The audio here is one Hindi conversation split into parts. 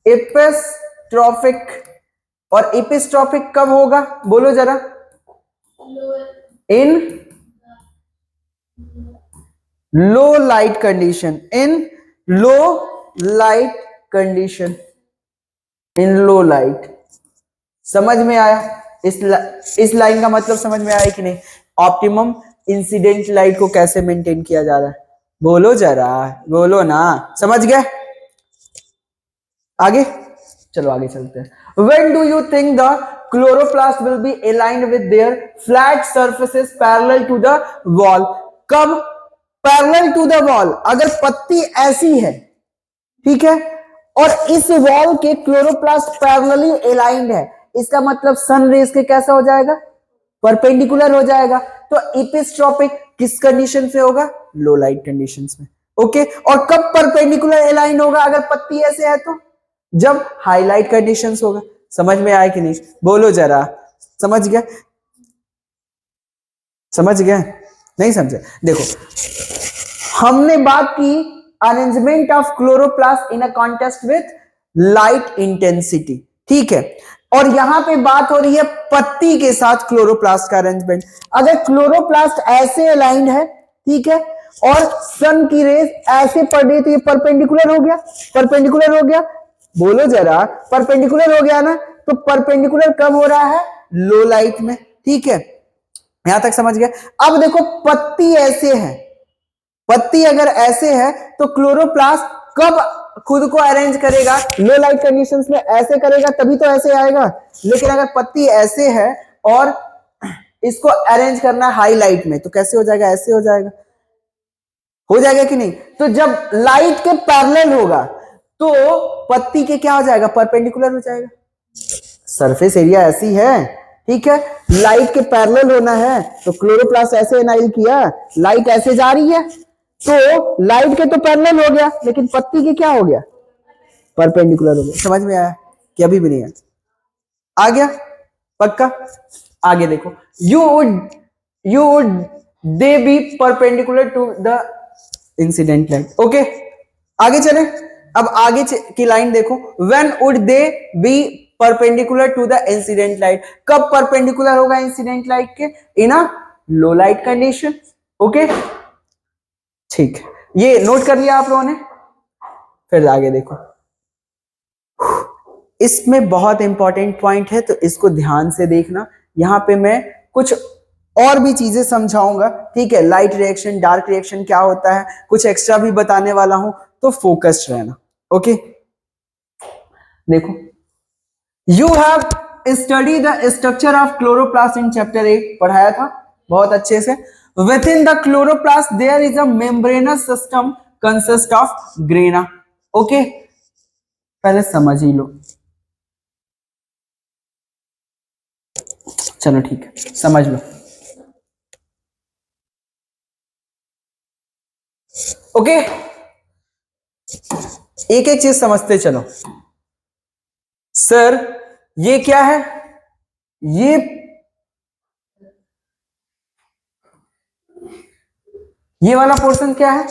एपिस्ट्रोफिक। और एपिस्ट्रोफिक कब होगा बोलो जरा? इन लो लाइट कंडीशन, इन लो लाइट कंडीशन, इन लो लाइट। समझ में आया? इस लाइन का मतलब समझ में आया कि नहीं? ऑप्टिमम इंसिडेंट लाइट को कैसे मेंटेन किया जा रहा है, बोलो जरा, बोलो ना, समझ गए? आगे चलो, आगे चलते हैं। When do you think the chloroplast will be aligned with their flat surfaces parallel to the wall? कब parallel to the wall? अगर पत्ती ऐसी है, ठीक है, और इस वॉल के क्लोरोप्लास्ट पैरेलली अलाइंड है, इसका मतलब सन रेज के कैसा हो जाएगा? परपेंडिकुलर हो जाएगा। तो एपिस्ट्रोपिक किस कंडीशन से होगा? लो लाइट कंडीशंस में। ओके, और कब परपेंडिकुलर अलाइन होगा अगर पत्ती ऐसे है तो? जब हाईलाइट कंडीशंस होगा। समझ में आया कि नहीं, बोलो जरा? समझ गया? समझ गया? नहीं समझे? देखो, हमने बात की arrangement of chloroplast in a contest with light intensity, ठीक है, और यहां पे बात हो रही है पत्ती के साथ क्लोरोप्लास्ट का अरेंजमेंट। अगर क्लोरोप्लास्ट ऐसे अलाइंड है, ठीक है, और सन की रेज ऐसे पड़ रही, तो ये परपेंडिकुलर हो गया। परपेंडिकुलर हो गया, बोलो जरा, परपेंडिकुलर हो गया ना? तो परपेंडिकुलर कब हो रहा है? लो लाइट में, ठीक है, यहां तक समझ गया? अब देखो, पत्ती ऐसे है, पत्ती अगर ऐसे है तो क्लोरोप्लास्ट कब खुद को अरेंज करेगा? लो लाइट कंडीशंस में ऐसे करेगा, तभी तो ऐसे आएगा। लेकिन अगर पत्ती ऐसे है और इसको अरेंज करना हाई लाइट में, तो कैसे हो जाएगा? ऐसे हो जाएगा। हो जाएगा कि नहीं? तो जब लाइट के पैरेलल होगा तो पत्ती के क्या हो जाएगा? परपेंडिकुलर हो जाएगा। सरफेस एरिया ऐसी है, ठीक है, लाइट के पैरेलल होना है, तो क्लोरोप्लास्ट ऐसे एनाइल किया, लाइट ऐसे जा रही है, तो लाइट के तो पैरेलल हो गया, लेकिन पत्ती के क्या हो गया? परपेंडिकुलर हो गया। समझ में आया कि अभी भी नहीं आया? आ गया पक्का? आगे देखो, you would they be perpendicular to the incident light. Okay, आगे चले। अब आगे की लाइन देखो, when would they be perpendicular to the incident light? कब परपेंडिकुलर होगा इंसिडेंट लाइट के? In a low light condition. Okay, ठीक है, ये नोट कर लिया आप लोगों ने? फिर आगे देखो, इसमें बहुत इंपॉर्टेंट पॉइंट है, तो इसको ध्यान से देखना। यहां पे मैं कुछ और भी चीजें समझाऊंगा, ठीक है, लाइट रिएक्शन, डार्क रिएक्शन क्या होता है, कुछ एक्स्ट्रा भी बताने वाला हूं, तो फोकस्ड रहना। ओके, देखो, you have study the structure of chloroplast in chapter 8, पढ़ाया था बहुत अच्छे से। Within the chloroplast there is a membranous system consist of grana. Okay, पहले समझ ही लो। चलो ठीक है, समझ लो। ओके, एक एक चीज समझते चलो। सर ये क्या है? ये वाला पोर्शन क्या है?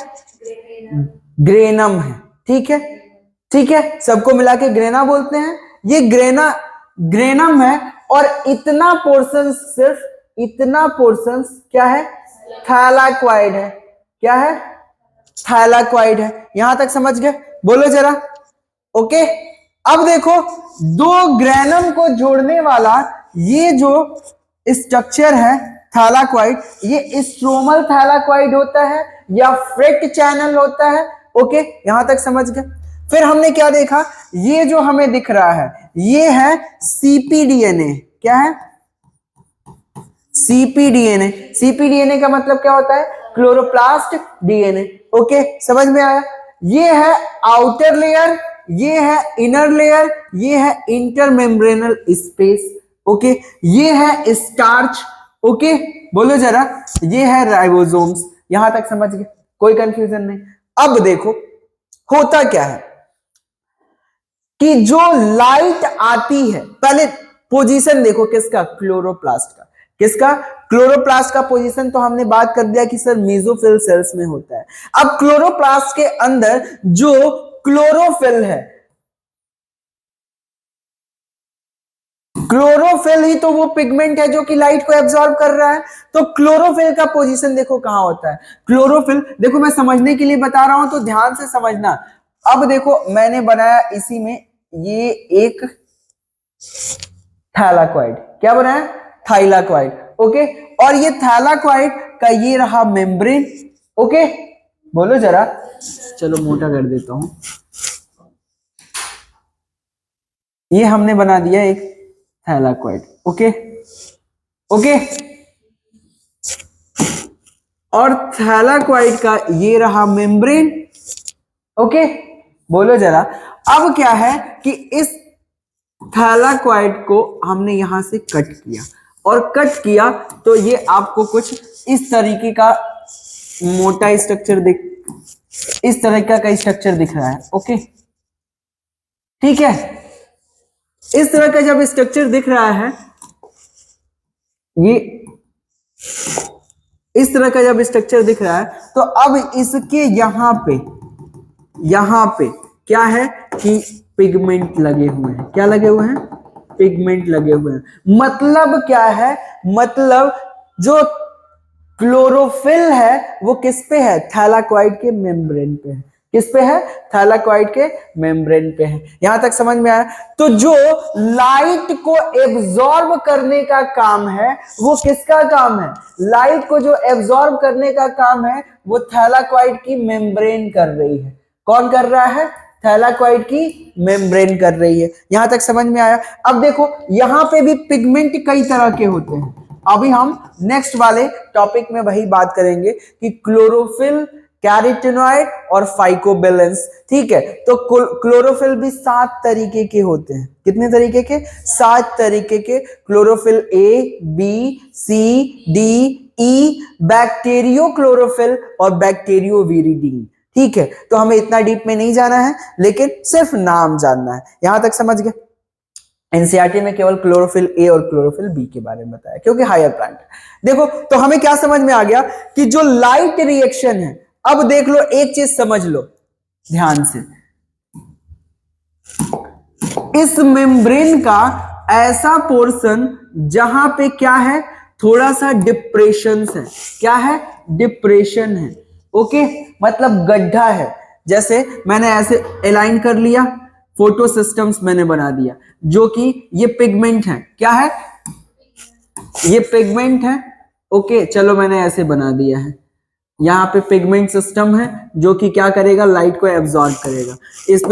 ग्रेनम है, ठीक है, ठीक है, सबको मिला के ग्रेना बोलते हैं। ये ग्रेनम है, और इतना पोर्शन, सिर्फ इतना पोर्शन क्या है? थैलाक्वाइड है। क्या है? थैलाक्वाइड है। यहां तक समझ गए? बोलो जरा। ओके, अब देखो, दो ग्रेनम को जोड़ने वाला ये जो स्ट्रक्चर है थैलाक्वाइड, ये स्ट्रोमल थैलाक्वाइड होता है या फ्रेट चैनल होता है। ओके, यहां तक समझ गए? फिर हमने क्या देखा? ये जो हमें दिख रहा है ये है सीपीडीएनए। क्या है? सीपीडीएनए। सीपीडीएनए का मतलब क्या होता है? Chloroplast DNA. ओके, समझ में आया? ये है आउटर लेयर, ये है इनर लेयर, ये है इंटरमेम्ब्रेनल स्पेस। ओके, ये है स्टार्च। ओके, बोलो जरा, ये है राइबोसोम्स। यहां तक समझ गए? कोई कंफ्यूजन नहीं? अब देखो होता क्या है कि जो लाइट आती है, पहले पोजीशन देखो किसका? क्लोरोप्लास्ट का। किसका? क्लोरोप्लास्ट का पोजीशन तो हमने बात कर दिया कि सर मेसोफिल सेल्स में होता है। अब क्लोरोप्लास्ट के अंदर जो क्लोरोफिल है, क्लोरोफिल ही तो वो पिगमेंट है जो कि लाइट को एब्जॉर्ब कर रहा है। तो क्लोरोफिल का पोजीशन देखो कहां होता है। क्लोरोफिल देखो, मैं समझने के लिए बता रहा हूं तो ध्यान से समझना। अब देखो मैंने बनाया इसी में ये एक थैलाक्वाइड, क्या बनाया, थाइलाक्वाइड, ओके। और ये थैलाक्वाइड का ये रहा मेम्ब्रेन, ओके। बोलो जरा, चलो मोटा कर देता हूं। ये हमने बना दिया एक थैलाक्वाइड, ओके ओके। और थैलाक्वाइड का ये रहा मेम्ब्रेन, ओके। बोलो जरा, अब क्या है कि इस थैलाक्वाइड को हमने यहां से कट किया, और कट किया तो ये आपको कुछ इस तरीके का मोटा स्ट्रक्चर इस तरह का स्ट्रक्चर दिख रहा है, ओके ठीक है। इस तरह का जब स्ट्रक्चर दिख रहा है, ये इस तरह का जब स्ट्रक्चर दिख रहा है, तो अब इसके यहां पे क्या है कि पिगमेंट लगे हुए हैं। क्या लगे हुए हैं, पिगमेंट लगे हुए हैं। मतलब क्या है, मतलब जो क्लोरोफिल है वो किस पे है, थैलाक्वाइड के मेम्ब्रेन पे है। किस पे है, थैलाक्वाइड के मेम्ब्रेन पे है। यहां तक समझ में आया। तो जो लाइट को एब्जॉर्ब करने का काम है वो किसका काम है, लाइट को जो एब्जॉर्ब करने का काम है वो थैलाक्वाइड की मेम्ब्रेन कर रही है। कौन कर रहा है, थैलाक्वाइड की मेम्ब्रेन कर रही है। यहां तक समझ में आया। अब देखो यहां पे भी पिगमेंट कई तरह के होते हैं। अभी हम नेक्स्ट वाले टॉपिक में वही बात करेंगे कि क्लोरोफिल, कैरोटीनॉइड और फाइकोबिलेंस, ठीक है। तो क्लोरोफिल भी 7 तरीके के होते हैं। कितने तरीके के, 7 तरीके के। Chlorophyll A, B, C, D, E, bacterio chlorophyll और बैक्टीरियो विरिडीन, ठीक है। तो हमें इतना डीप में नहीं जाना है, लेकिन सिर्फ नाम जानना है। यहां तक समझ गए। एनसीईआरटी में केवल क्लोरोफिल ए और क्लोरोफिल बी के बारे में बताया, क्योंकि हायर प्लांट। देखो तो हमें क्या समझ में आ गया कि जो लाइट रिएक्शन है, अब देख लो एक चीज समझ लो ध्यान से, इस मेम्ब्रेन का ऐसा पोर्शन जहां पे क्या है, थोड़ा सा डिप्रेशन है। क्या है, डिप्रेशन है, ओके। मतलब गड्ढा है। जैसे मैंने ऐसे अलाइन कर लिया, फोटो सिस्टम्स मैंने बना दिया, जो कि ये पिगमेंट है। क्या है, ये पिगमेंट है, ओके। चलो मैंने ऐसे बना दिया है। यहाँ पे पिगमेंट सिस्टम है जो कि क्या करेगा, लाइट को एब्जॉर्ब करेगा। इसमें